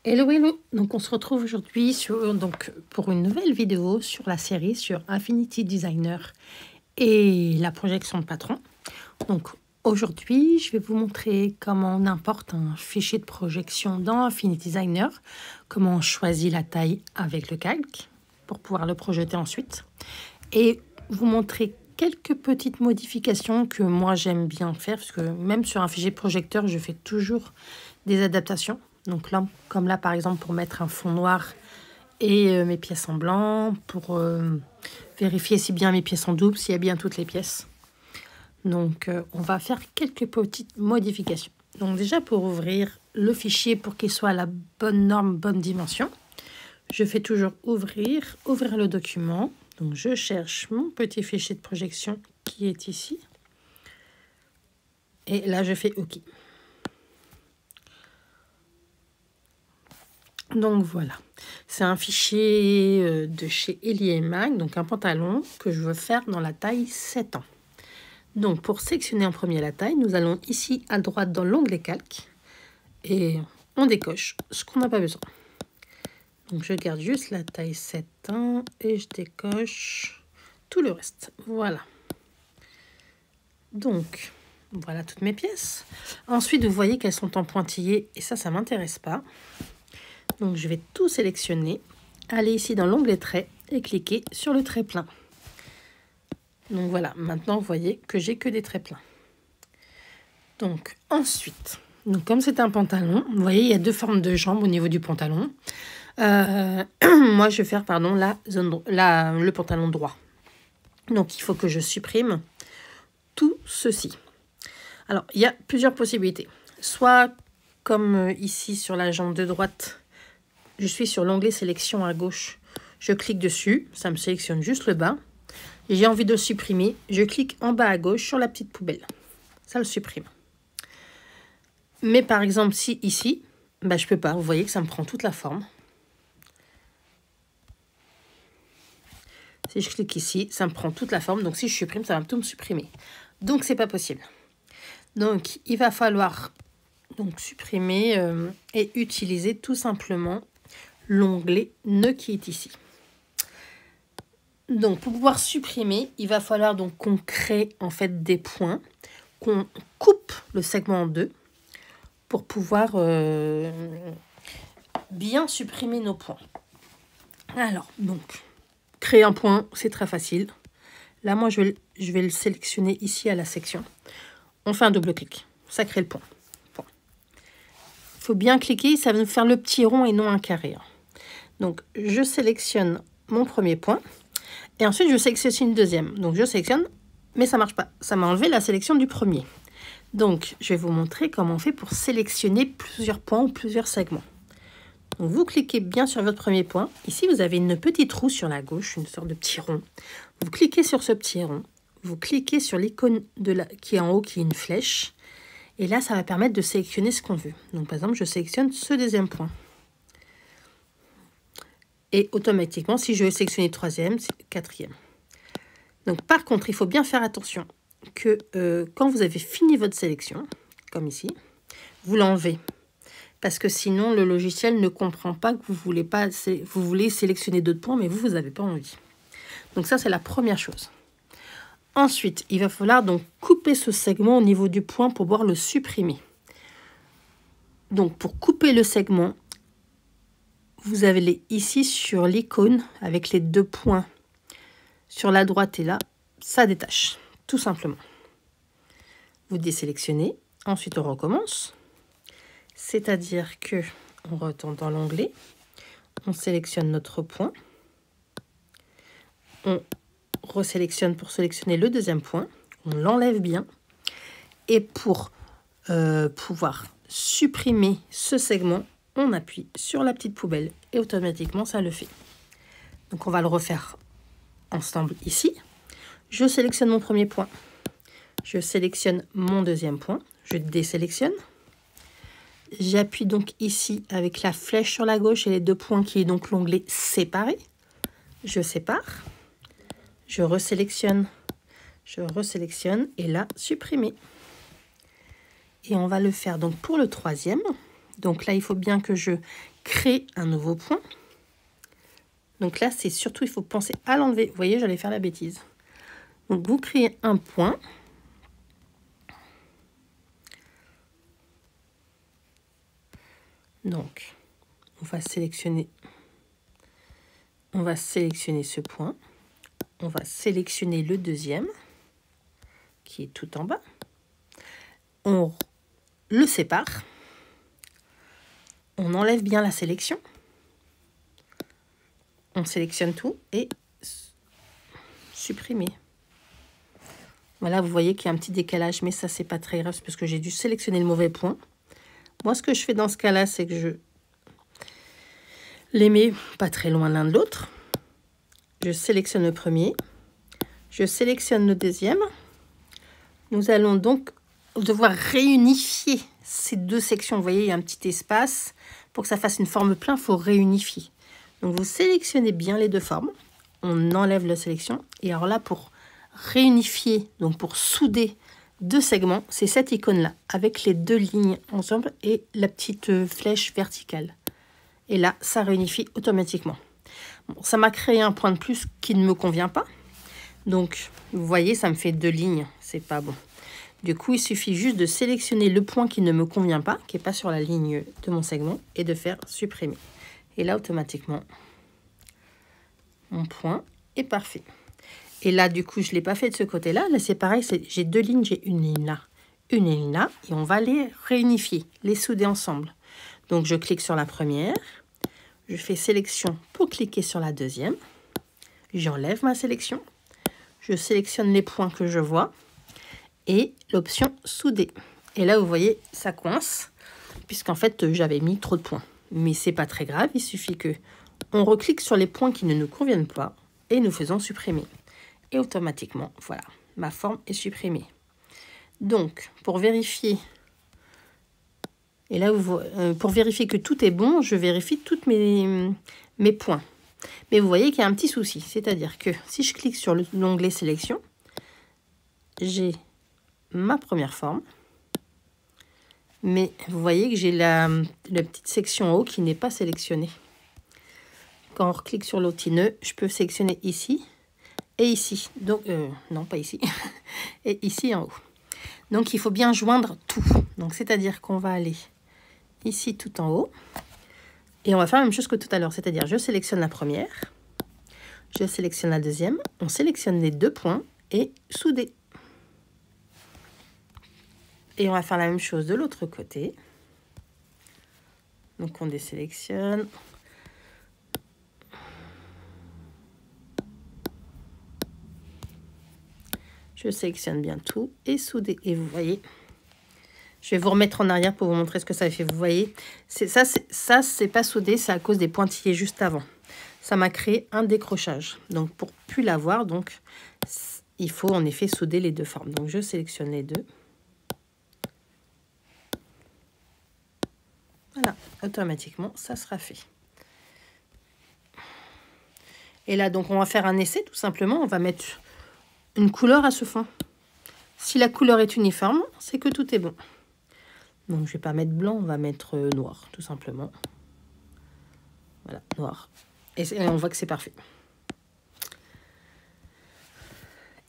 Hello, hello! Donc on se retrouve aujourd'hui pour une nouvelle vidéo sur la série sur Affinity Designer et la projection de patron. Donc aujourd'hui, je vais vous montrer comment on importe un fichier de projection dans Affinity Designer, comment on choisit la taille avec le calque pour pouvoir le projeter ensuite et vous montrer quelques petites modifications que moi j'aime bien faire parce que même sur un fichier projecteur, je fais toujours des adaptations. Donc là, comme là par exemple pour mettre un fond noir et mes pièces en blanc, pour vérifier si bien mes pièces sont doubles, s'il y a bien toutes les pièces. Donc on va faire quelques petites modifications. Donc déjà pour ouvrir le fichier pour qu'il soit à la bonne norme, bonne dimension, je fais toujours ouvrir le document. Donc je cherche mon petit fichier de projection qui est ici. Et là je fais OK. Donc voilà, c'est un fichier de chez Ellie & Mag, donc un pantalon que je veux faire dans la taille 7 ans. Donc pour sélectionner en premier la taille, nous allons ici à droite dans l'onglet calque et on décoche ce qu'on n'a pas besoin. Donc je garde juste la taille 7 ans et je décoche tout le reste. Voilà. Donc voilà toutes mes pièces. Ensuite vous voyez qu'elles sont en pointillé et ça m'intéresse pas. Donc je vais tout sélectionner, aller ici dans l'onglet trait et cliquer sur le trait plein. Donc voilà, maintenant vous voyez que j'ai que des traits pleins. Donc ensuite, comme c'est un pantalon, vous voyez il y a deux formes de jambes au niveau du pantalon. Moi je vais faire le pantalon droit. Donc il faut que je supprime tout ceci. Alors il y a plusieurs possibilités. Soit comme ici sur la jambe de droite, je suis sur l'onglet sélection à gauche. Je clique dessus, ça me sélectionne juste le bas. J'ai envie de le supprimer, je clique en bas à gauche sur la petite poubelle. Ça le supprime. Mais par exemple, si ici, je peux pas. Vous voyez que ça me prend toute la forme. Si je clique ici, ça me prend toute la forme. Donc si je supprime, ça va tout me supprimer. Donc c'est pas possible. Donc il va falloir supprimer et utiliser tout simplement l'onglet nœud qui est ici. Donc pour pouvoir supprimer, il va falloir qu'on crée en fait des points, qu'on coupe le segment en deux pour pouvoir bien supprimer nos points. Alors créer un point, c'est très facile. Là moi je vais le sélectionner ici à la section. On fait un double clic, ça crée le point. Il faut bien cliquer, ça va nous faire le petit rond et non un carré. Donc je sélectionne mon premier point. Et ensuite, je sélectionne une deuxième. Donc, je sélectionne, mais ça ne marche pas. Ça m'a enlevé la sélection du premier. Donc, je vais vous montrer comment on fait pour sélectionner plusieurs points ou plusieurs segments. Donc, vous cliquez bien sur votre premier point. Ici, vous avez une petite roue sur la gauche, une sorte de petit rond. Vous cliquez sur ce petit rond. Vous cliquez sur l'icône qui est en haut, qui est une flèche. Et là, ça va permettre de sélectionner ce qu'on veut. Donc, par exemple, je sélectionne ce deuxième point. Et automatiquement, si je veux sélectionner le troisième, c'est le quatrième. Donc, par contre, il faut bien faire attention que quand vous avez fini votre sélection, comme ici, vous l'enlevez. Parce que sinon, le logiciel ne comprend pas que vous voulez sélectionner d'autres points, mais vous n'avez pas envie. Donc ça, c'est la première chose. Ensuite, il va falloir couper ce segment au niveau du point pour pouvoir le supprimer. Donc, pour couper le segment, vous avez ici sur l'icône avec les deux points sur la droite et là, ça détache, tout simplement. Vous désélectionnez, ensuite on recommence. C'est-à-dire que on retourne dans l'onglet, on sélectionne notre point, on resélectionne pour sélectionner le deuxième point, on l'enlève bien. Et pour pouvoir supprimer ce segment, on appuie sur la petite poubelle et automatiquement ça le fait. Donc on va le refaire ensemble ici. Je sélectionne mon premier point. Je sélectionne mon deuxième point. Je désélectionne. J'appuie donc ici avec la flèche sur la gauche et les deux points qui est donc l'onglet séparer. Je sépare. Je resélectionne. Je resélectionne et là supprimer. Et on va le faire donc pour le troisième. Donc là, il faut bien que je créer un nouveau point. Donc là, c'est surtout, il faut penser à l'enlever. Vous voyez, j'allais faire la bêtise. Donc, vous créez un point. Donc, on va sélectionner ce point. On va sélectionner le deuxième, qui est tout en bas. On le sépare. On enlève bien la sélection. On sélectionne tout et supprimer. Voilà, vous voyez qu'il y a un petit décalage, mais ça, c'est pas très grave, parce que j'ai dû sélectionner le mauvais point. Moi, ce que je fais dans ce cas-là, c'est que je les mets pas très loin l'un de l'autre. Je sélectionne le premier. Je sélectionne le deuxième. Nous allons donc devoir réunifier ces deux sections. Vous voyez, il y a un petit espace. Pour que ça fasse une forme plein, il faut réunifier. Donc, vous sélectionnez bien les deux formes. On enlève la sélection. Et alors là, pour réunifier, donc pour souder deux segments, c'est cette icône-là, avec les deux lignes ensemble et la petite flèche verticale. Et là, ça réunifie automatiquement. Bon, ça m'a créé un point de plus qui ne me convient pas. Donc, vous voyez, ça me fait deux lignes. C'est pas bon. Du coup, il suffit juste de sélectionner le point qui ne me convient pas, qui n'est pas sur la ligne de mon segment, et de faire supprimer. Et là, automatiquement, mon point est parfait. Et là, du coup, je ne l'ai pas fait de ce côté-là. Là, c'est pareil, j'ai deux lignes, j'ai une ligne là, une ligne là, et on va les réunifier, les souder ensemble. Donc, je clique sur la première, je fais sélection pour cliquer sur la deuxième, j'enlève ma sélection, je sélectionne les points que je vois, et l'option souder. Et là, vous voyez, ça coince, puisqu'en fait, j'avais mis trop de points. Mais c'est pas très grave, il suffit que on reclique sur les points qui ne nous conviennent pas, et nous faisons supprimer. Et automatiquement, voilà, ma forme est supprimée. Donc, pour vérifier, et là, pour vérifier que tout est bon, je vérifie tous mes points. Mais vous voyez qu'il y a un petit souci, c'est-à-dire que si je clique sur l'onglet sélection, j'ai ma première forme, mais vous voyez que j'ai la petite section en haut qui n'est pas sélectionnée. Quand on reclique sur l'outil nœud, je peux sélectionner ici et ici. Donc, non, pas ici. Et ici en haut. Donc, il faut bien joindre tout. Donc, c'est-à-dire qu'on va aller ici tout en haut. Et on va faire la même chose que tout à l'heure. C'est-à-dire, je sélectionne la première. Je sélectionne la deuxième. On sélectionne les deux points et souder. Et on va faire la même chose de l'autre côté. Donc, on désélectionne. Je sélectionne bien tout et souder. Et vous voyez, je vais vous remettre en arrière pour vous montrer ce que ça fait. Vous voyez, ça, c'est pas soudé, c'est à cause des pointillés juste avant. Ça m'a créé un décrochage. Donc, pour plus l'avoir, donc, il faut en effet souder les deux formes. Donc, je sélectionne les deux. Voilà, automatiquement, ça sera fait. Et là, donc, on va faire un essai, tout simplement. On va mettre une couleur à ce fond. Si la couleur est uniforme, c'est que tout est bon. Donc, je ne vais pas mettre blanc, on va mettre noir, tout simplement. Voilà, noir. Et on voit que c'est parfait.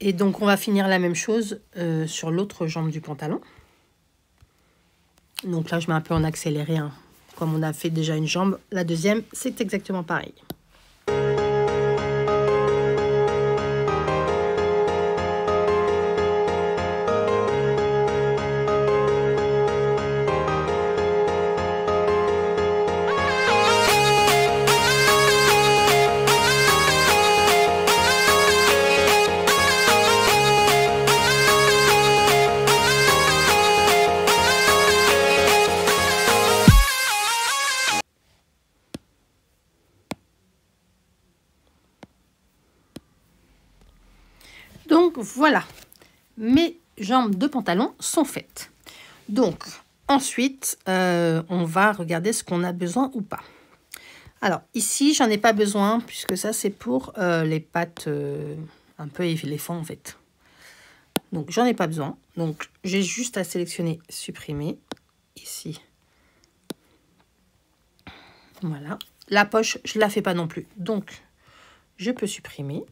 Et donc, on va finir la même chose sur l'autre jambe du pantalon. Donc là, je mets un peu en accéléré, hein. Comme on a fait déjà une jambe, la deuxième, c'est exactement pareil. Donc voilà, mes jambes de pantalon sont faites. Donc ensuite, on va regarder ce qu'on a besoin ou pas. Alors ici, j'en ai pas besoin puisque ça c'est pour les pattes un peu éléphant en fait. Donc j'en ai pas besoin. Donc j'ai juste à sélectionner supprimer ici. Voilà. La poche, je ne la fais pas non plus. Donc, je peux supprimer.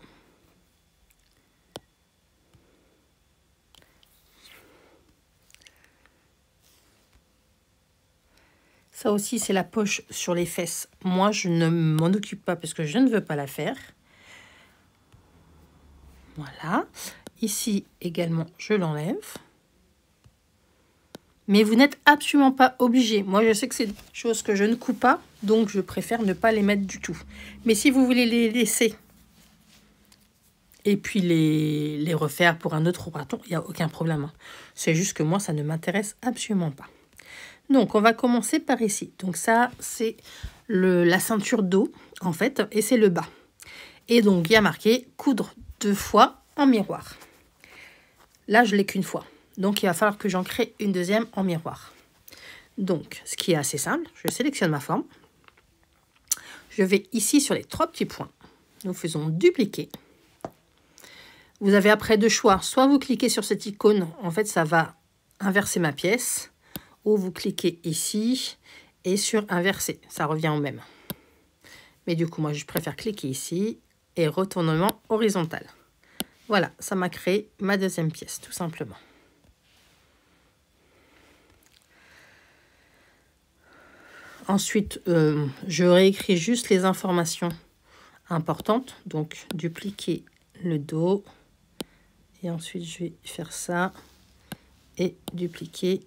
Ça aussi, c'est la poche sur les fesses. Moi, je ne m'en occupe pas parce que je ne veux pas la faire. Voilà. Ici, également, je l'enlève. Mais vous n'êtes absolument pas obligé. Moi, je sais que c'est des choses que je ne coupe pas, donc je préfère ne pas les mettre du tout. Mais si vous voulez les laisser et puis les refaire pour un autre bâton, il n'y a aucun problème, hein. C'est juste que moi, ça ne m'intéresse absolument pas. Donc, on va commencer par ici. Donc ça, c'est la ceinture d'eau, en fait, et c'est le bas. Et donc, il y a marqué « coudre 2 fois en miroir ». Là, je l'ai qu'une fois. Donc, il va falloir que j'en crée une deuxième en miroir. Donc, ce qui est assez simple, je sélectionne ma forme. Je vais ici sur les 3 petits points. Nous faisons dupliquer. Vous avez après 2 choix. Soit vous cliquez sur cette icône, en fait, ça va inverser ma pièce. Ou vous cliquez ici et sur inverser. Ça revient au même. Mais du coup, moi, je préfère cliquer ici et retournement horizontal. Voilà, ça m'a créé ma deuxième pièce, tout simplement. Ensuite, je réécris juste les informations importantes. Donc, dupliquer le dos. Et ensuite, je vais faire ça. Et dupliquer.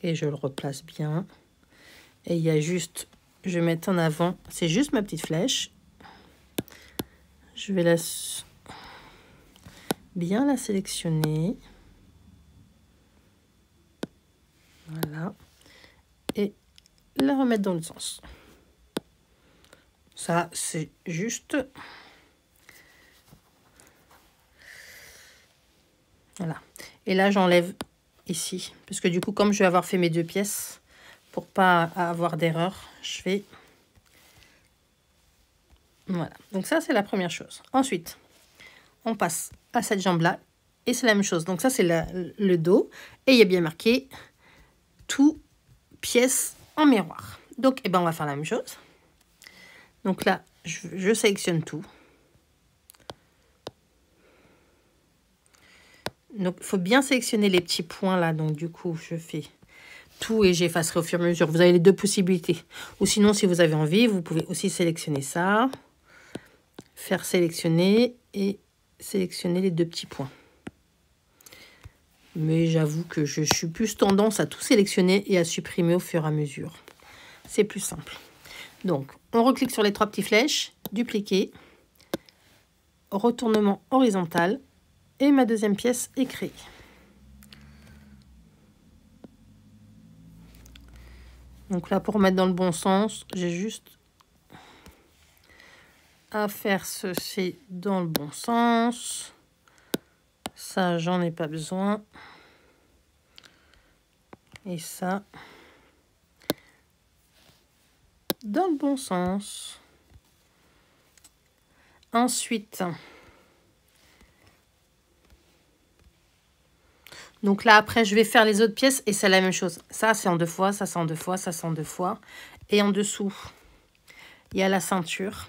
Et je le replace bien. Et il y a juste, je vais mettre en avant, c'est juste ma petite flèche. Je vais bien la sélectionner. Voilà. Et la remettre dans le sens. Ça, c'est juste... Voilà. Et là, j'enlève ici. Parce que du coup, comme je vais avoir fait mes 2 pièces, pour pas avoir d'erreur, je vais... Voilà. Donc ça, c'est la première chose. Ensuite, on passe à cette jambe-là. Et c'est la même chose. Donc ça, c'est le dos. Et il y a bien marqué tout pièce en miroir. Donc, eh ben, on va faire la même chose. Donc là, je sélectionne tout. Donc, il faut bien sélectionner les petits points là. Donc, du coup, je fais tout et j'effacerai au fur et à mesure. Vous avez les 2 possibilités. Ou sinon, si vous avez envie, vous pouvez aussi sélectionner ça. Faire sélectionner et sélectionner les 2 petits points. Mais j'avoue que je suis plus tendance à tout sélectionner et à supprimer au fur et à mesure. C'est plus simple. Donc, on reclique sur les 3 petites flèches, dupliquer, retournement horizontal et ma deuxième pièce est créée. Donc là, pour mettre dans le bon sens, j'ai juste à faire ceci dans le bon sens. Ça, j'en ai pas besoin. Et ça, dans le bon sens. Ensuite, donc là, après, je vais faire les autres pièces et c'est la même chose. Ça, c'est en 2 fois, ça, c'est en 2 fois, ça, c'est en 2 fois. Et en dessous, il y a la ceinture.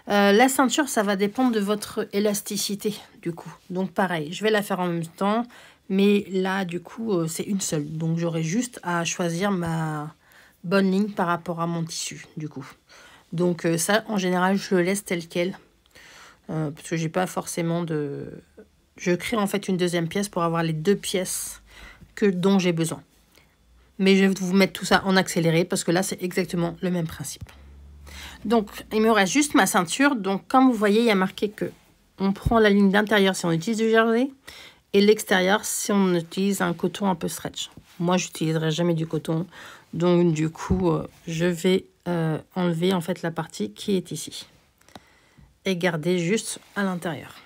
La ceinture, ça va dépendre de votre élasticité, du coup. Donc, pareil, je vais la faire en même temps. Mais là, du coup, c'est une seule. Donc, j'aurai juste à choisir ma bonne ligne par rapport à mon tissu, du coup. Donc, ça, en général, je le laisse tel quel. Parce que j'ai pas forcément de... Je crée en fait une deuxième pièce pour avoir les 2 pièces dont j'ai besoin. Mais je vais vous mettre tout ça en accéléré parce que là, c'est exactement le même principe. Donc, il me reste juste ma ceinture. Donc, comme vous voyez, il y a marqué que on prend la ligne d'intérieur si on utilise du jersey et l'extérieur si on utilise un coton un peu stretch. Moi, je n'utiliserai jamais du coton. Donc, du coup, je vais enlever en fait la partie qui est ici et garder juste à l'intérieur.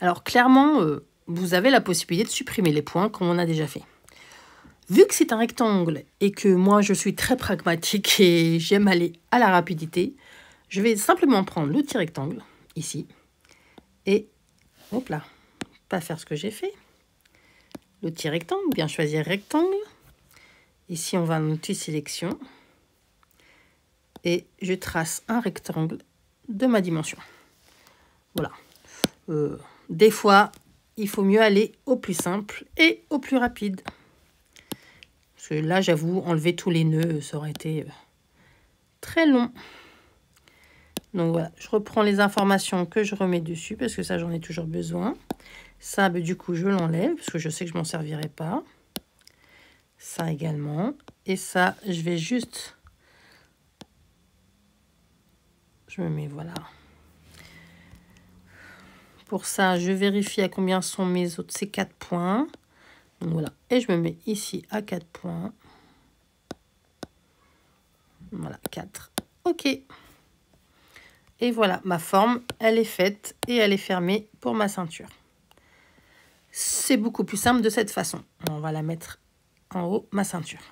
Alors, clairement, vous avez la possibilité de supprimer les points comme on a déjà fait. Vu que c'est un rectangle et que moi, je suis très pragmatique et j'aime aller à la rapidité, je vais simplement prendre l'outil rectangle, ici, et hop là, pas faire ce que j'ai fait. L'outil rectangle, bien choisir rectangle. Ici, on va à l'outil sélection. Et je trace un rectangle de ma dimension. Voilà. Des fois, il faut mieux aller au plus simple et au plus rapide. Parce que là, j'avoue, enlever tous les nœuds, ça aurait été très long. Donc voilà, je reprends les informations que je remets dessus, parce que ça, j'en ai toujours besoin. Ça, du coup, je l'enlève, parce que je sais que je m'en servirai pas. Ça également. Et ça, je vais juste... Je me mets, voilà. Pour ça, je vérifie à combien sont ces 4 points. Donc voilà. Et je me mets ici à 4 points. Voilà, 4. OK. Et voilà, ma forme, elle est faite et elle est fermée pour ma ceinture. C'est beaucoup plus simple de cette façon. On va la mettre en haut, ma ceinture.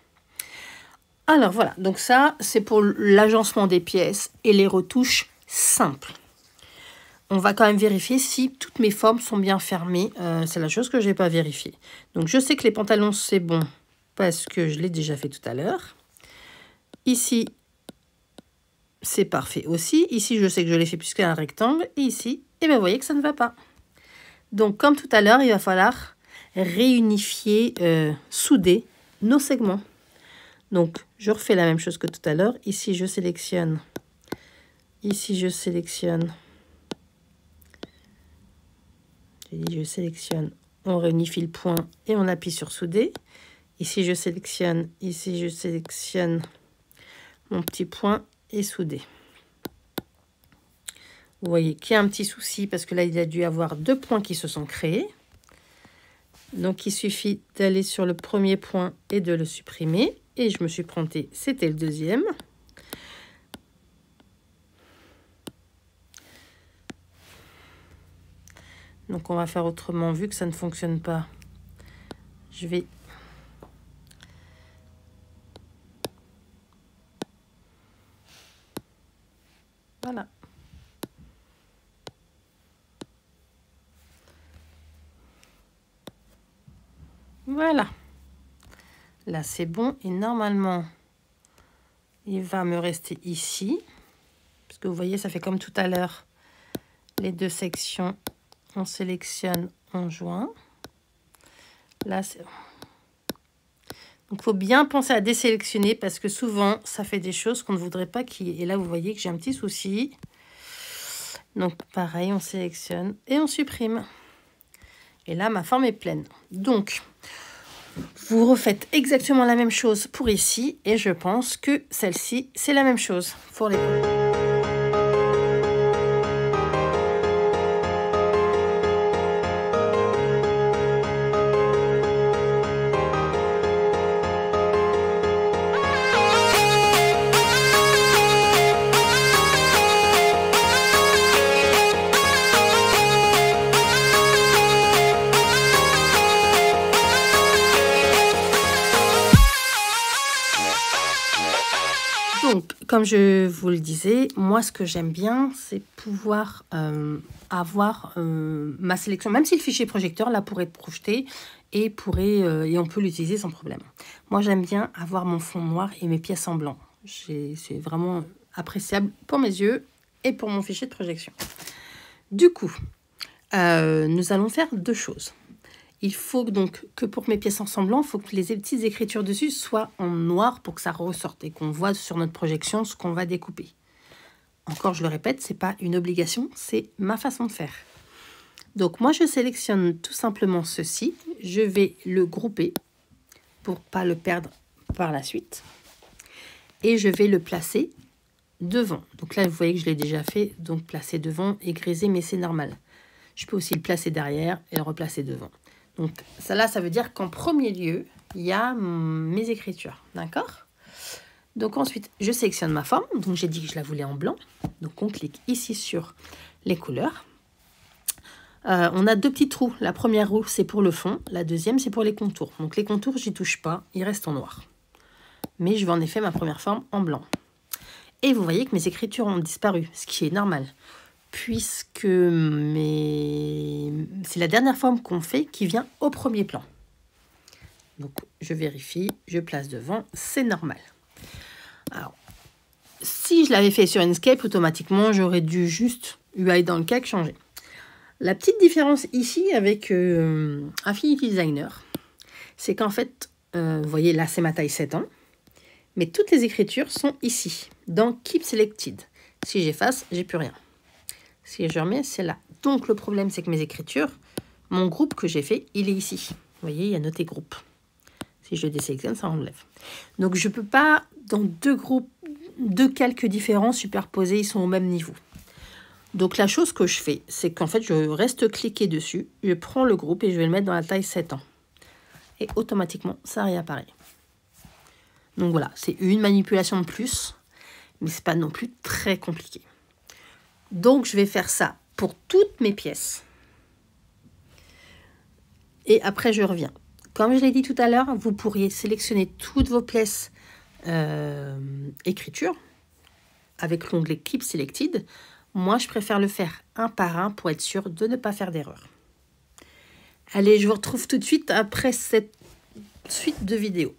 Alors voilà, donc ça, c'est pour l'agencement des pièces et les retouches simples. On va quand même vérifier si toutes mes formes sont bien fermées. C'est la chose que je n'ai pas vérifiée. Donc je sais que les pantalons, c'est bon parce que je l'ai déjà fait tout à l'heure. Ici, c'est parfait aussi. Ici, je sais que je l'ai fait plus qu'un rectangle. Et ici, eh bien, vous voyez que ça ne va pas. Donc, comme tout à l'heure, il va falloir réunifier, souder nos segments. Donc, je refais la même chose que tout à l'heure. Ici, je sélectionne. Ici, je sélectionne. Je sélectionne. On réunifie le point et on appuie sur souder. Ici, je sélectionne. Ici, je sélectionne mon petit point et souder. Vous voyez qu'il y a un petit souci parce que là, il a dû y avoir 2 points qui se sont créés. Donc, il suffit d'aller sur le premier point et de le supprimer. Et je me suis plantée, c'était le deuxième. Donc, on va faire autrement. Vu que ça ne fonctionne pas, je vais... Voilà. Voilà. Là, c'est bon. Et normalement, il va me rester ici. Parce que vous voyez, ça fait comme tout à l'heure. Les 2 sections, on sélectionne, on joint. Là, c'est... Donc, il faut bien penser à désélectionner parce que souvent, ça fait des choses qu'on ne voudrait pas qu'il y ait. Et là, vous voyez que j'ai un petit souci. Donc, pareil, on sélectionne et on supprime. Et là, ma forme est pleine. Donc, vous refaites exactement la même chose pour ici. Et je pense que celle-ci, c'est la même chose pour les... Donc, comme je vous le disais, moi, ce que j'aime bien, c'est pouvoir avoir ma sélection. Même si le fichier projecteur, là, pourrait être projeté et on peut l'utiliser sans problème. Moi, j'aime bien avoir mon fond noir et mes pièces en blanc. C'est vraiment appréciable pour mes yeux et pour mon fichier de projection. Du coup, nous allons faire 2 choses. Il faut donc que pour mes pièces en blanc, il faut que les petites écritures dessus soient en noir pour que ça ressorte et qu'on voit sur notre projection ce qu'on va découper. Encore, je le répète, ce n'est pas une obligation, c'est ma façon de faire. Donc, moi, je sélectionne tout simplement ceci. Je vais le grouper pour ne pas le perdre par la suite. Et je vais le placer devant. Donc là, vous voyez que je l'ai déjà fait. Donc, placer devant et griser, mais c'est normal. Je peux aussi le placer derrière et le replacer devant. Donc, ça veut dire qu'en premier lieu, il y a mes écritures. D'accord? Donc, ensuite, je sélectionne ma forme. Donc, j'ai dit que je la voulais en blanc. Donc, on clique ici sur les couleurs. On a 2 petits trous. La première roue, c'est pour le fond. La deuxième, c'est pour les contours. Donc, les contours, j'y touche pas. Ils restent en noir. Mais je vais en effet ma première forme en blanc. Et vous voyez que mes écritures ont disparu, ce qui est normal. puisque c'est la dernière forme qu'on fait qui vient au premier plan. Donc, je vérifie, je place devant, c'est normal. Alors, si je l'avais fait sur Inkscape, automatiquement, j'aurais dû juste UI dans le calque changer. La petite différence ici avec Affinity Designer, c'est qu'en fait, vous voyez, là, c'est ma taille 7 ans, mais toutes les écritures sont ici, dans Keep Selected. Si j'efface, j'ai plus rien. Si je remets, c'est là. Donc, le problème, c'est que mes écritures, mon groupe que j'ai fait, il est ici. Vous voyez, il y a noté groupe. Si je le désélectionne, ça enlève. Donc, je ne peux pas, dans deux calques différents superposés, ils sont au même niveau. Donc, la chose que je fais, c'est qu'en fait, je reste cliqué dessus, je prends le groupe et je vais le mettre dans la taille 7 ans. Et automatiquement, ça réapparaît. Donc, voilà, c'est une manipulation de plus, mais ce n'est pas non plus très compliqué. Donc, je vais faire ça pour toutes mes pièces. Et après, je reviens. Comme je l'ai dit tout à l'heure, vous pourriez sélectionner toutes vos pièces écriture avec l'onglet Keep Selected. Moi, je préfère le faire un par un pour être sûr de ne pas faire d'erreur. Allez, je vous retrouve tout de suite après cette suite de vidéos.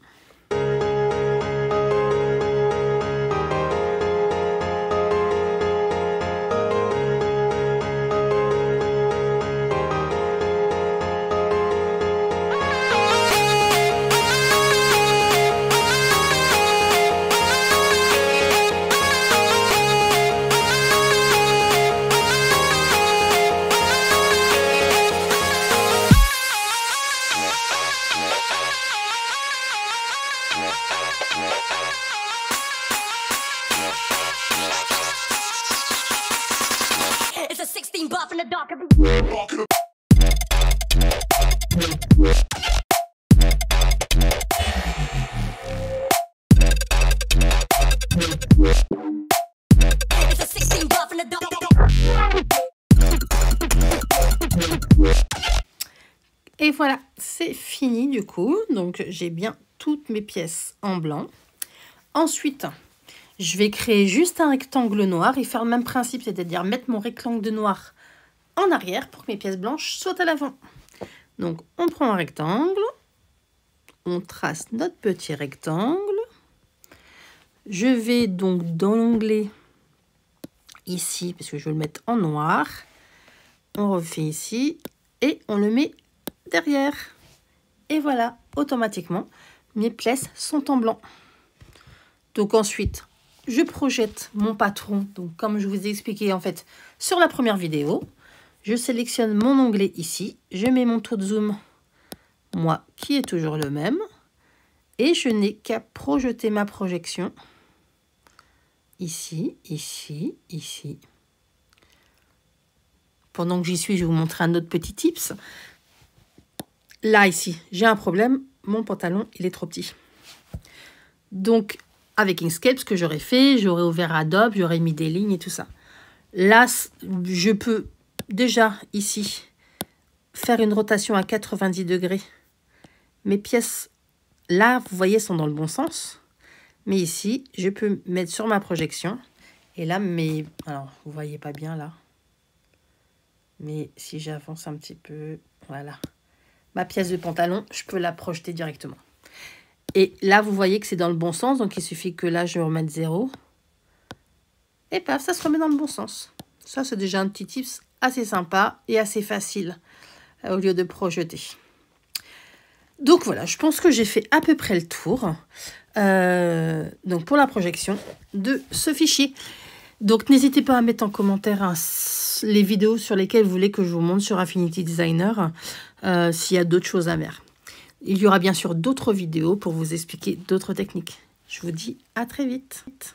It's a 16 buff in the dark. It's a 16 buff in the dark. Et voilà, c'est fini du coup. Donc, j'ai bien toutes mes pièces en blanc. Ensuite, je vais créer juste un rectangle noir et faire le même principe, c'est-à-dire mettre mon rectangle noir en arrière pour que mes pièces blanches soient à l'avant. Donc, on prend un rectangle, on trace notre petit rectangle. Je vais donc dans l'onglet ici, parce que je veux le mettre en noir. On refait ici et on le met derrière. Et voilà, automatiquement, mes pièces sont en blanc. Donc ensuite, je projette mon patron, donc comme je vous ai expliqué en fait sur la première vidéo. Je sélectionne mon onglet ici, je mets mon taux de zoom, moi, qui est toujours le même. Et je n'ai qu'à projeter ma projection ici, ici, ici. Pendant que j'y suis, je vais vous montrer un autre petit tips. Là, ici, j'ai un problème, mon pantalon, il est trop petit. Donc, avec Inkscape, ce que j'aurais fait, j'aurais ouvert Adobe, j'aurais mis des lignes et tout ça. Là, je peux déjà, ici, faire une rotation à 90 degrés. Mes pièces, là, vous voyez, sont dans le bon sens. Mais ici, je peux mettre sur ma projection. Et là, alors, vous voyez pas bien, là. Mais si j'avance un petit peu, voilà. Ma pièce de pantalon, je peux la projeter directement. Et là, vous voyez que c'est dans le bon sens. Donc, il suffit que là, je remette 0. Et paf, ça se remet dans le bon sens. Ça, c'est déjà un petit tips assez sympa et assez facile au lieu de projeter. Donc, voilà, je pense que j'ai fait à peu près le tour. Donc, pour la projection de ce fichier. Donc, n'hésitez pas à mettre en commentaire les vidéos sur lesquelles vous voulez que je vous montre sur Affinity Designer s'il y a d'autres choses à faire. Il y aura bien sûr d'autres vidéos pour vous expliquer d'autres techniques. Je vous dis à très vite.